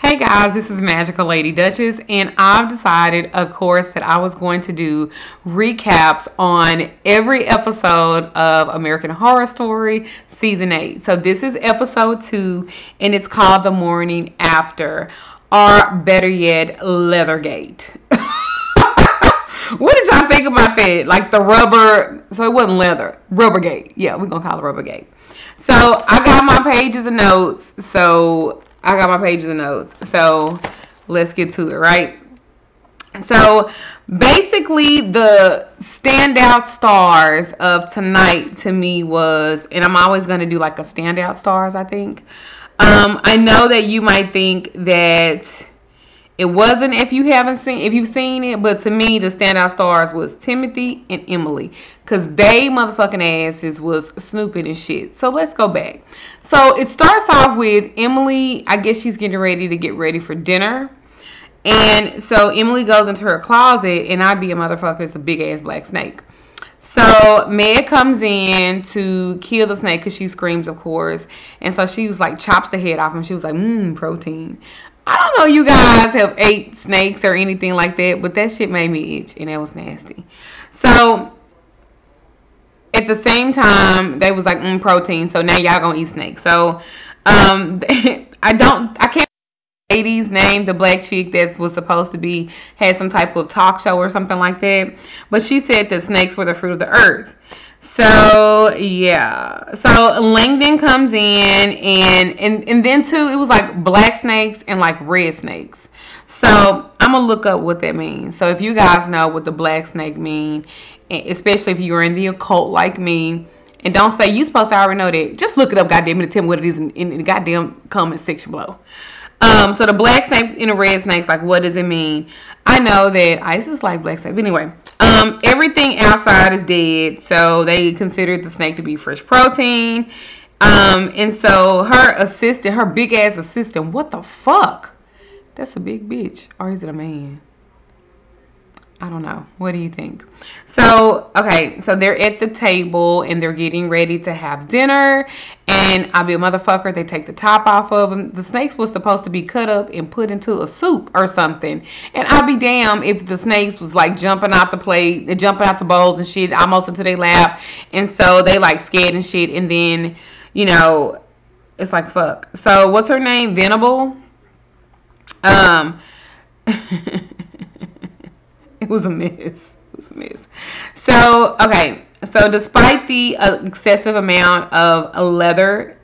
Hey guys, this is Magickal Lady Duchess, and I've decided, of course, that I was going to do recaps on every episode of American Horror Story Season 8. So this is episode 2, and it's called The Morning After, or better yet, Leathergate. What did y'all think about that? Like the rubber, so it wasn't leather, Rubbergate. Yeah, we're going to call it Rubbergate. So I got my pages of notes, So let's get to it, right? So basically, the standout stars of tonight to me was, and I'm always going to do like a standout stars, I think. I know that you might think that it wasn't if you've seen it, but to me the standout stars was Timothy and Emily, because they motherfucking asses was snooping and shit. So let's go back. So it starts off with Emily. I guess she's getting ready to get ready for dinner, and so Emily goes into her closet, and I be a motherfucker, it's a big ass black snake. So Meg comes in to kill the snake because she screams, of course, and so she was like chops the head off, and she was like, protein. I don't know you guys have ate snakes or anything like that, but that shit made me itch, and that was nasty. So at the same time, they was like, protein, so now y'all gonna eat snakes. So I can't lady's name, the black chick that was supposed to be, had some type of talk show or something like that, but she said that snakes were the fruit of the earth. So yeah, so Langdon comes in, and then too, it was like black snakes and like red snakes. So I'm gonna look up what that means. So if you guys know what the black snake mean, especially if you're in the occult like me, and don't say you supposed to already know that, just look it up, goddamn it, and tell me what it is in the goddamn comment section below. So the black snake and the red snakes, like, what does it mean? I know that ISIS like black snake. But anyway, everything outside is dead, so they considered the snake to be fresh protein. And so her big ass assistant, what the fuck? That's a big bitch, or is it a man? I don't know. What do you think? So, okay, so they're at the table and they're getting ready to have dinner. And I'll be a motherfucker, they take the top off of them. The snakes was supposed to be cut up and put into a soup or something. And I'll be damned if the snakes was like jumping out the plate, jumping out the bowls and shit, almost into their lap. And so they like scared and shit. And then, it's like, fuck. So what's her name? Venable? It was a mess. So, okay. So, despite the excessive amount of leather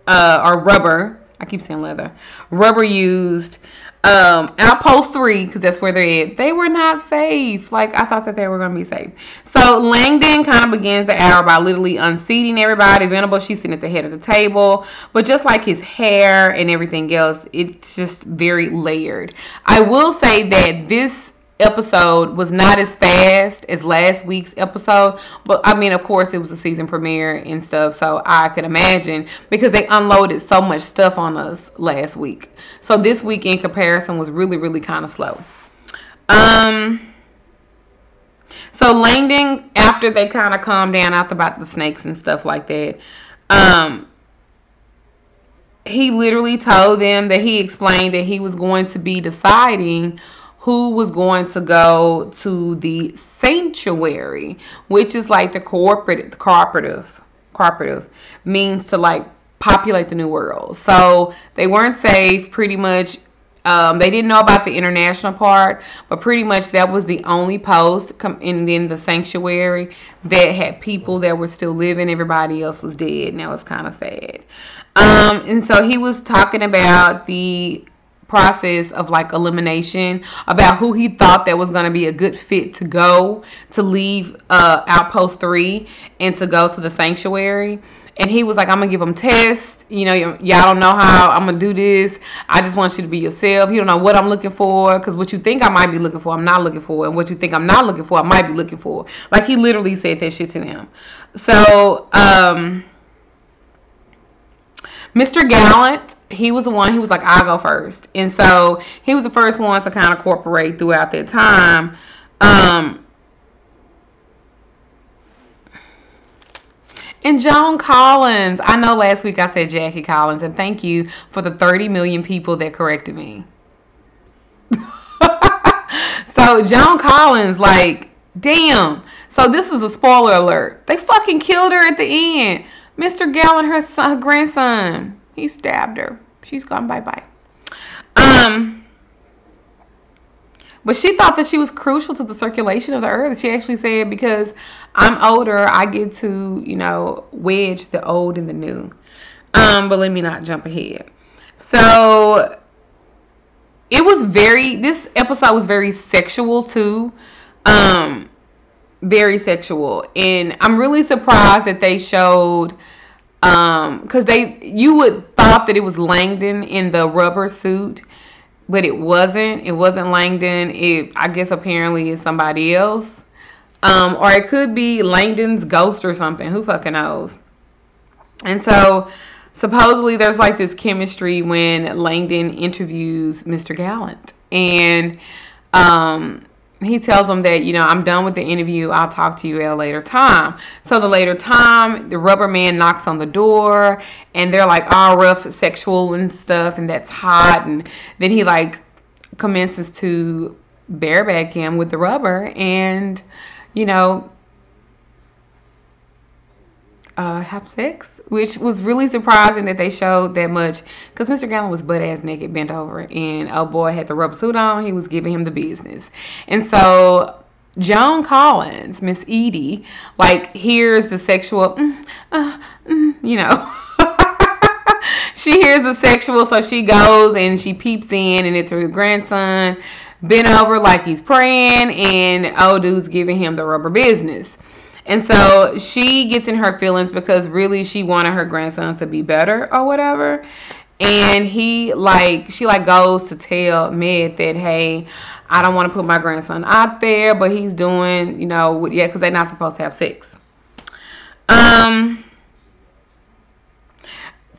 or rubber, I keep saying leather, rubber used, Outpost 3, because that's where they're at, they were not safe. Like, I thought that they were going to be safe. So, Langdon kind of begins the hour by literally unseating everybody. Venable, she's sitting at the head of the table. But just like his hair and everything else, it's just very layered. I will say that this episode was not as fast as last week's episode, but I mean, of course, it was a season premiere and stuff, so I could imagine, because they unloaded so much stuff on us last week. So this week in comparison was really, really kind of slow. So Langdon, after they kind of calmed down after about the snakes and stuff like that, he literally told them that he explained that he was going to be deciding who was going to go to the sanctuary, which is like the cooperative means to like populate the new world. So they weren't safe, pretty much. They didn't know about the international part, but pretty much that was the only post and then the sanctuary that had people that were still living. Everybody else was dead, and that was kind of sad. And so he was talking about the process of like elimination, about who he thought that was going to be a good fit to leave Outpost 3 and to go to the sanctuary. And he was like, I'm gonna give them tests, y'all don't know how I'm gonna do this, I just want you to be yourself. You don't know what I'm looking for, because what you think I might be looking for, I'm not looking for, and what you think I'm not looking for, I might be looking for. Like, he literally said that shit to them. So Mr. Gallant, he was the one, he was like, I'll go first. And so he was the first one to kind of cooperate throughout that time. And Joan Collins. I know last week I said Jackie Collins, and thank you for the 30 million people that corrected me. So Joan Collins, like, damn. So this is a spoiler alert. They fucking killed her at the end. Mr. Gallen, her grandson, he stabbed her. She's gone bye-bye. But she thought that she was crucial to the circulation of the earth. She actually said, because I'm older, I get to, wedge the old and the new. But let me not jump ahead. So this episode was very sexual too. Very sexual. And I'm really surprised that they showed, because you would thought that it was Langdon in the rubber suit, but it wasn't. It wasn't Langdon. I guess apparently it's somebody else. Or it could be Langdon's ghost or something. Who fucking knows? And so supposedly there's like this chemistry when Langdon interviews Mr. Gallant. And he tells him that, I'm done with the interview. I'll talk to you at a later time. So the later time, the rubber man knocks on the door and they're like all rough, sexual and stuff. And that's hot. And then he like commences to bareback him with the rubber and, have sex, which was really surprising that they showed that much, because Mr. Gallen was butt ass naked, bent over, and oh boy had the rubber suit on. He was giving him the business. And so Joan Collins, Miss Edie, like hears the sexual, she hears the sexual, so she goes and she peeps in, and it's her grandson bent over like he's praying, and old dude's giving him the rubber business. And so she gets in her feelings because really she wanted her grandson to be better or whatever. And she goes to tell Med that, hey, I don't want to put my grandson out there, but he's doing, because they're not supposed to have sex.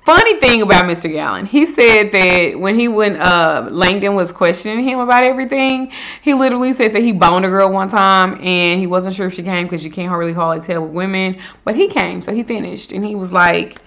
Funny thing about Mr. Gallen, he said that when Langdon was questioning him about everything, he literally said that he boned a girl one time and he wasn't sure if she came because you can't really hardly tell with women, but he came, so he finished. And he was like,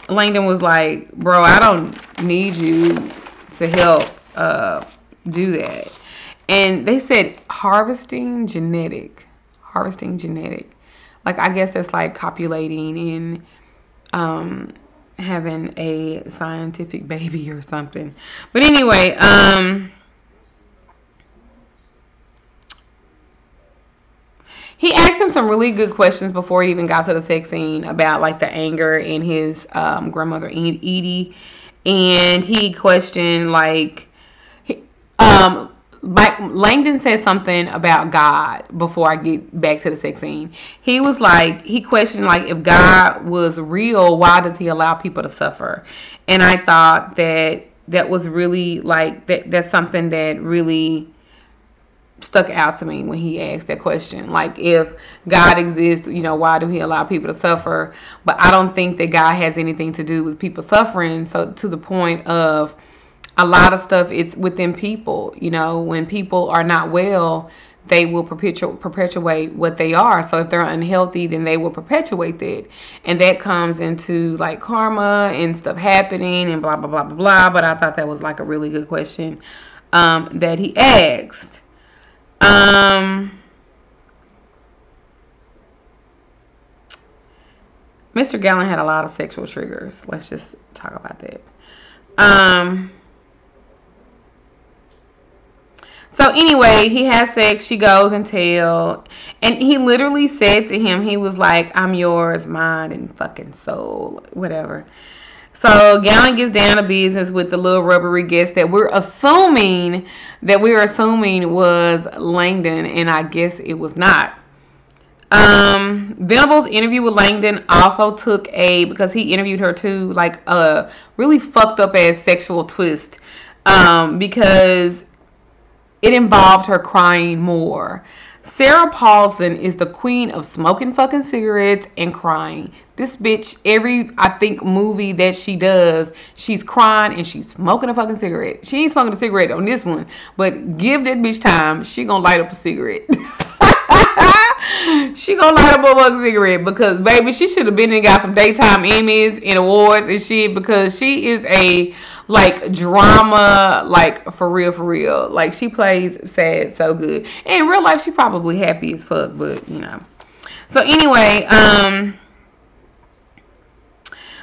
Langdon was like, bro, I don't need you to help do that. And they said harvesting genetic. Like, I guess that's like copulating and having a scientific baby or something. But anyway, he asked him some really good questions before he even got to the sex scene about like the anger in his grandmother Edie, and he questioned Langdon said something about God before I get back to the sex scene. He was like, he questioned like, if God was real, why does he allow people to suffer? And I thought that was really like, that's something that really stuck out to me when he asked that question. Like, if God exists, why do he allow people to suffer? But I don't think that God has anything to do with people suffering. So to the point of, a lot of stuff, it's within people. When people are not well, they will perpetuate what they are. So if they're unhealthy, then they will perpetuate that. And that comes into like karma and stuff happening and blah, blah, blah, blah, blah. But I thought that was like a really good question that he asked. Mr. Gallen had a lot of sexual triggers. Let's just talk about that. So anyway, he has sex. She goes and and he literally said to him, he was like, I'm yours, mind, and fucking soul, whatever. So Gallen gets down to business with the little rubbery guest that we're assuming was Langdon, and I guess it was not. Venable's interview with Langdon also took because he interviewed her too, like a really fucked up ass sexual twist, because it involved her crying more. Sarah Paulson is the queen of smoking fucking cigarettes and crying. This bitch, every, I think, movie that she does, she's crying and she's smoking a fucking cigarette. She ain't smoking a cigarette on this one, but give that bitch time, she gonna light up a cigarette. She gonna light up a motherfucking cigarette because, baby, she should have been and got some daytime Emmys and awards and shit because she is a, like, drama, like, for real, for real. Like, she plays sad so good. And in real life, she probably happy as fuck, but, you know. So, anyway,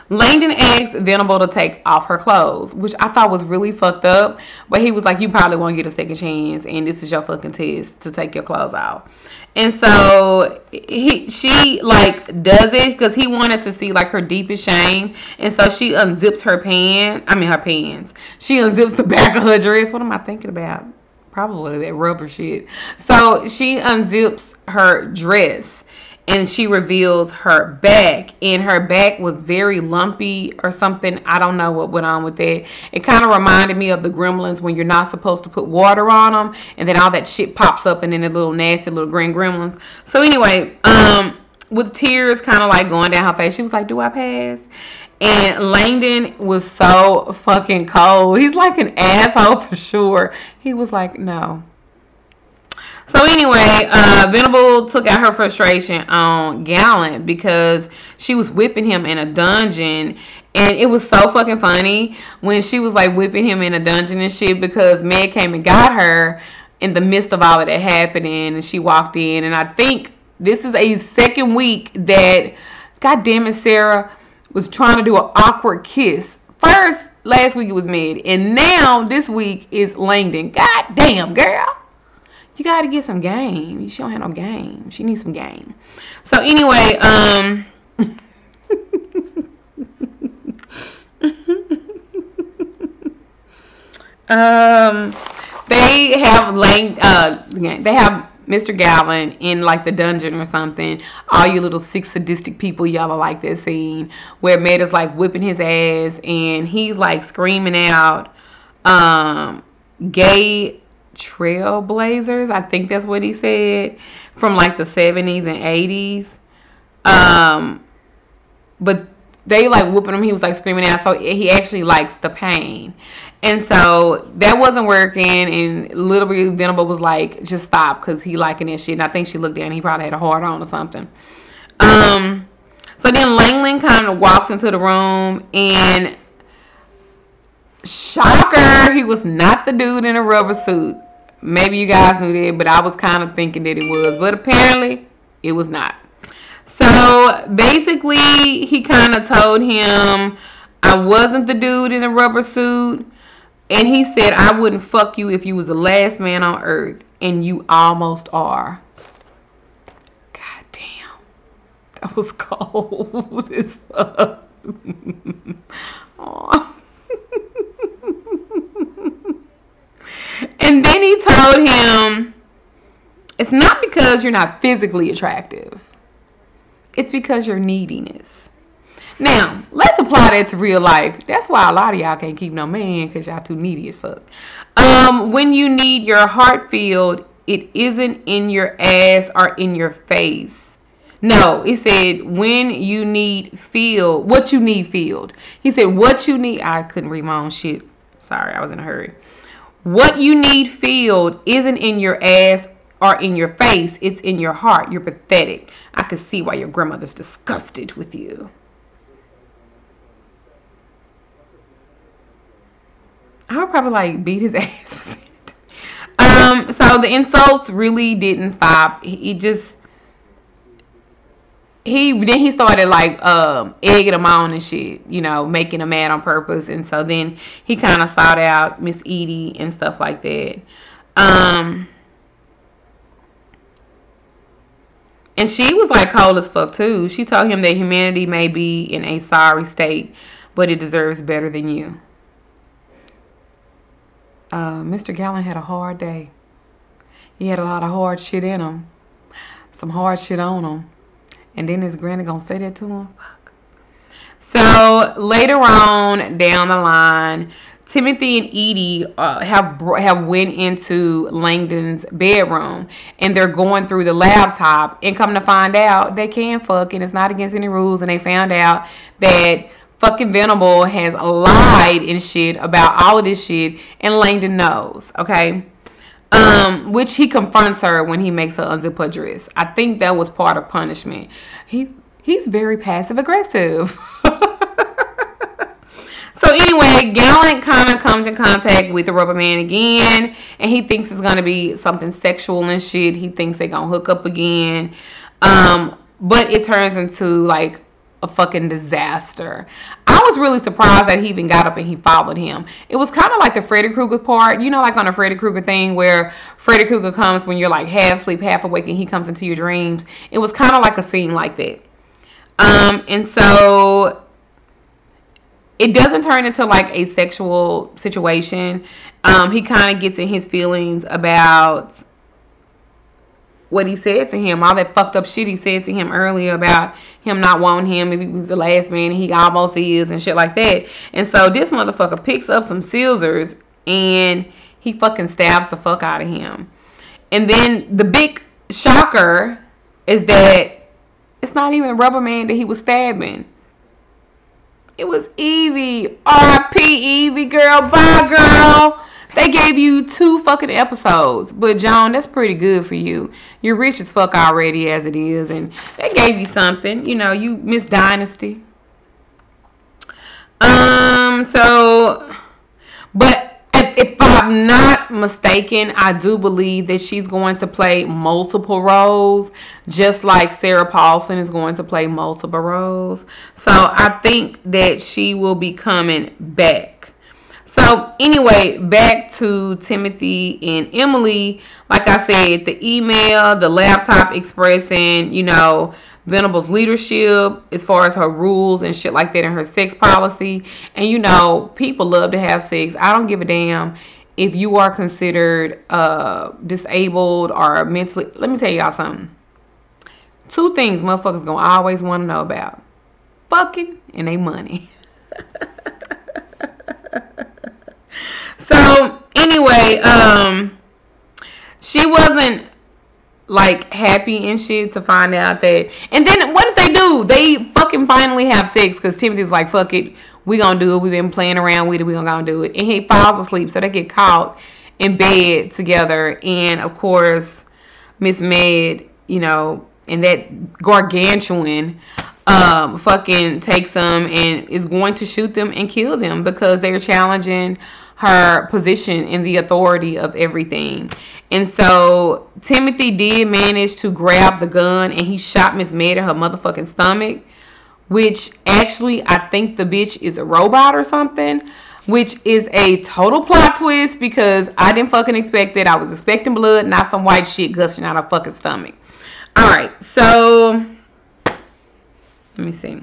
Langdon asked Venable to take off her clothes, which I thought was really fucked up. But he was like, you probably won't get a second chance, and this is your fucking test to take your clothes off. And so she like does it because he wanted to see like her deepest shame. And so she unzips her pants. She unzips the back of her dress. What am I thinking about? Probably that rubber shit. So she unzips her dress. And she reveals her back. And her back was very lumpy or something. I don't know what went on with that. It kind of reminded me of the Gremlins when you're not supposed to put water on them. And then all that shit pops up and then the little nasty little green Gremlins. So anyway, with tears kind of like going down her face, she was like, do I pass? And Langdon was so fucking cold. He's like an asshole for sure. He was like, no. So anyway, Venable took out her frustration on Gallant because she was whipping him in a dungeon. And it was so fucking funny when she was like whipping him in a dungeon and shit because Meg came and got her in the midst of all of that happening. And she walked in. And I think this is a second week that, God damn it, Sarah was trying to do an awkward kiss. First, last week it was Meg. And now this week is Langdon. God damn, girl. You gotta get some game. She don't have no game. She needs some game. So anyway, they have Mr. Galvin in like the dungeon or something. All you little sick sadistic people, y'all are like that scene where Meta's like whipping his ass and he's like screaming out, gay trailblazers, I think that's what he said, from like the 70s and 80s. But they like whooping him. He was like screaming out, so he actually likes the pain. And so that wasn't working, and literally Venable was like, just stop, because he liking that shit. And I think she looked down, he probably had a hard on or something. So then Langland kind of walks into the room, and shocker, he was not the dude in a rubber suit. Maybe you guys knew that, but I was kind of thinking that it was. But apparently, it was not. So basically, he kind of told him, I wasn't the dude in a rubber suit. And he said, I wouldn't fuck you if you was the last man on earth. And you almost are. God damn. That was cold as fuck. Aww. And then he told him, it's not because you're not physically attractive. It's because you're neediness. Now, let's apply that to real life. That's why a lot of y'all can't keep no man, because y'all too needy as fuck. When you need your heart filled, it isn't in your ass or in your face. No, it said when you need filled, what you need filled. He said what you need. I couldn't read my own shit. Sorry, I was in a hurry. What you need filled isn't in your ass or in your face. It's in your heart. You're pathetic. I could see why your grandmother's disgusted with you. I would probably like beat his ass. So the insults really didn't stop. He started like egging him on and shit, you know, making him mad on purpose. And so then he kind of sought out Miss Edie and stuff like that. And she was like cold as fuck too. She told him that humanity may be in a sorry state, but it deserves better than you. Mr. Gallant had a hard day. He had a lot of hard shit in him. Some hard shit on him. And then his granny gonna say that to him? Fuck. So later on down the line, Timothy and Edie have went into Langdon's bedroom, and they're going through the laptop, and come to find out they can fuck, and it's not against any rules. And they found out that fucking Venable has lied and shit about all of this shit, and Langdon knows. Okay. Which he confronts her when he makes her unzip her dress. I think that was part of punishment. He's very passive aggressive. So anyway, Gallant kind of comes in contact with the Rubber Man again, and he thinks it's gonna be something sexual and shit. He thinks they're gonna hook up again, but it turns into like a fucking disaster. I was really surprised that he even got up and he followed him. It was kind of like the Freddy Krueger part, you know, like on a Freddy Krueger thing where Freddy Krueger comes when you're like half asleep, half awake, and he comes into your dreams. It was kind of like a scene like that. And so it doesn't turn into like a sexual situation. He kind of gets in his feelings about what he said to him, all that fucked up shit he said to him earlier about him not wanting him if he was the last man, and he almost is, and shit like that. And so this motherfucker picks up some scissors and he fucking stabs the fuck out of him. And then the big shocker is that it's not even Rubber Man that he was stabbing. It was Evie. R.I.P. Evie, girl. Bye, girl. They gave you 2 fucking episodes. But, Joan, that's pretty good for you. You're rich as fuck already as it is. And they gave you something. You know, you Miss Dynasty. But if I'm not mistaken, I do believe that she's going to play multiple roles, just like Sarah Paulson is going to play multiple roles. So I think that she will be coming back. So anyway, back to Timothy and Emily. Like I said, the email, the laptop expressing, you know, Venable's leadership as far as her rules and shit like that and her sex policy. And you know, people love to have sex. I don't give a damn if you are considered disabled or mentally. Let me tell y'all something. 2 things motherfuckers gonna always want to know about: fucking and they money. So anyway, she wasn't like happy and shit to find out that. And then what did they do? They fucking finally have sex because Timothy's like, fuck it, we gonna do it. We've been playing around with it. We gonna do it. And he falls asleep, so they get caught in bed together. And of course, Miss Med, you know, and that gargantuan fucking takes them and is going to shoot them and kill them because they're challenging her position in the authority of everything. And so Timothy did manage to grab the gun and he shot Miss Med in her motherfucking stomach, which actually I think the bitch is a robot or something, which is a total plot twist because I didn't fucking expect that. I was expecting blood, not some white shit gushing out her fucking stomach. All right, so let me see.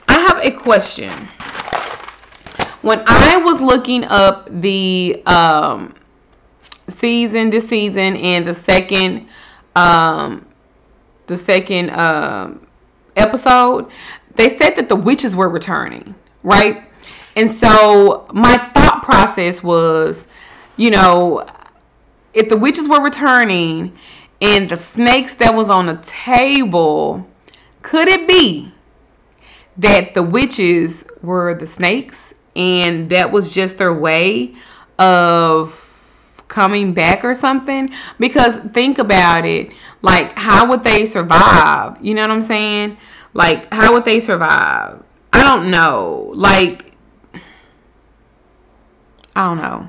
I have a question. When I was looking up the this season and the second episode, they said that the witches were returning, right? And so my thought process was, you know, if the witches were returning and the snakes that was on the table, could it be that the witches were the snakes and that was just their way of coming back or something? Because think about it, like, how would they survive? You know what I'm saying? Like, how would they survive? I don't know. Like, I don't know.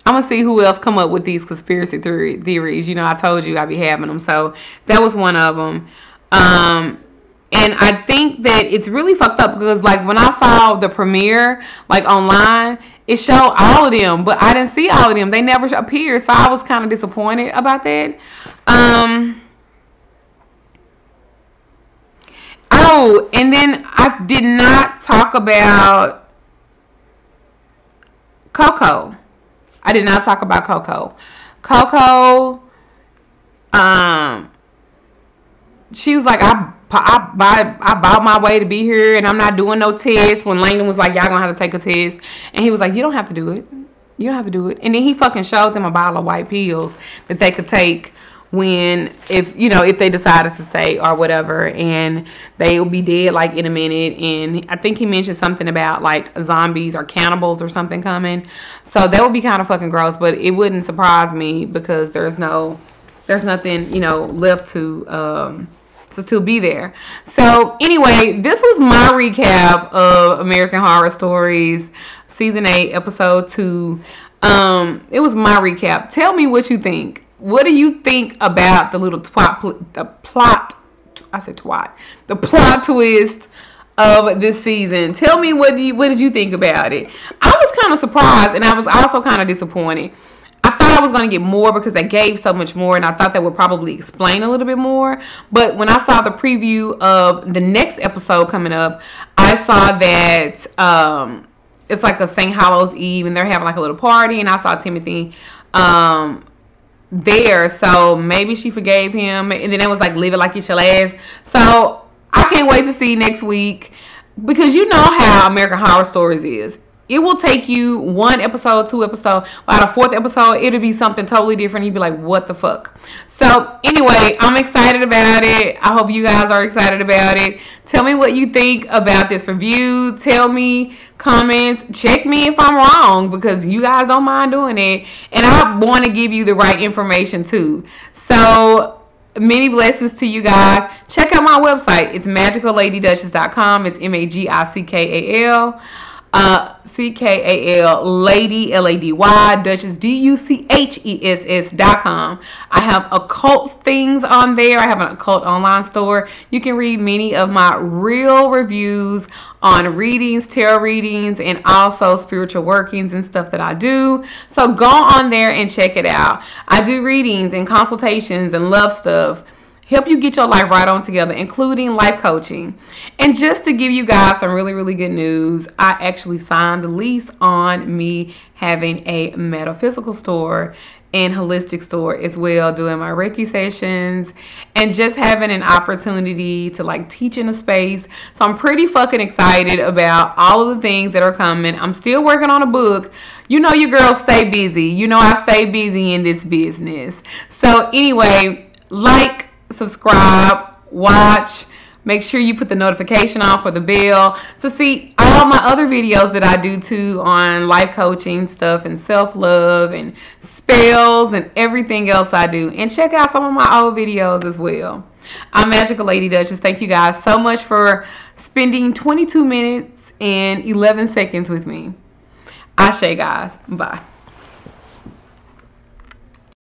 I'm going to see who else come up with these conspiracy theories. You know, I told you I'd be having them. So that was one of them. And I think that it's really fucked up because, like, when I saw the premiere, like, online, it showed all of them. But I didn't see all of them. They never appeared. So I was kind of disappointed about that. Oh, and then I did not talk about Coco. I did not talk about Coco. Coco, she was like, I bought my way to be here and I'm not doing no test. When Langdon was like, y'all gonna have to take a test. And he was like, you don't have to do it. You don't have to do it. And then he fucking showed them a bottle of white pills that they could take when, if they decided to stay or whatever, and they will be dead like in a minute. And I think he mentioned something about like zombies or cannibals or something coming. So that would be kind of fucking gross, but it wouldn't surprise me because there's nothing, left to still be there. So anyway, this was my recap of American Horror Stories season 8 episode 2. It was my recap. Tell me what you think. What do you think about the little plot twist of this season? Tell me what did you think about it? I was kind of surprised, and I was also kind of disappointed. I thought I was going to get more because they gave so much more, and I thought they would probably explain a little bit more. But when I saw the preview of the next episode coming up, I saw that it's like a St. Hallows Eve, and they're having like a little party, and I saw Timothy there. So maybe she forgave him, and then it was like, live it like you shall ass. So I can't wait to see next week, because you know how American Horror Stories is. It will take you 1 episode, 2 episodes. By the 4th episode, it'll be something totally different. You'll be like, what the fuck? So, anyway, I'm excited about it. I hope you guys are excited about it. Tell me what you think about this review. Tell me, comments. Check me if I'm wrong, because you guys don't mind doing it. And I want to give you the right information, too. So, many blessings to you guys. Check out my website. It's magicalLadyDuchess.com. It's Magickal. CKAL, Lady, Lady, Duchess, DUCHESS.com. I have occult things on there. I have an occult online store. You can read many of my real reviews on readings, tarot readings, and also spiritual workings and stuff that I do. So go on there and check it out. I do readings and consultations and love stuff. Help you get your life right on together, including life coaching. And just to give you guys some really, really good news, I actually signed the lease on me having a metaphysical store and holistic store as well, doing my Reiki sessions and just having an opportunity to like teach in a space. So I'm pretty fucking excited about all of the things that are coming. I'm still working on a book. You know your girl stay busy. You know I stay busy in this business. So anyway, subscribe, watch, make sure you put the notification on for the bell to see all my other videos that I do too on life coaching stuff and self-love and spells and everything else I do. And check out some of my old videos as well. I'm Magical Lady Duchess. Thank you guys so much for spending 22 minutes and 11 seconds with me. Ashe, guys. Bye.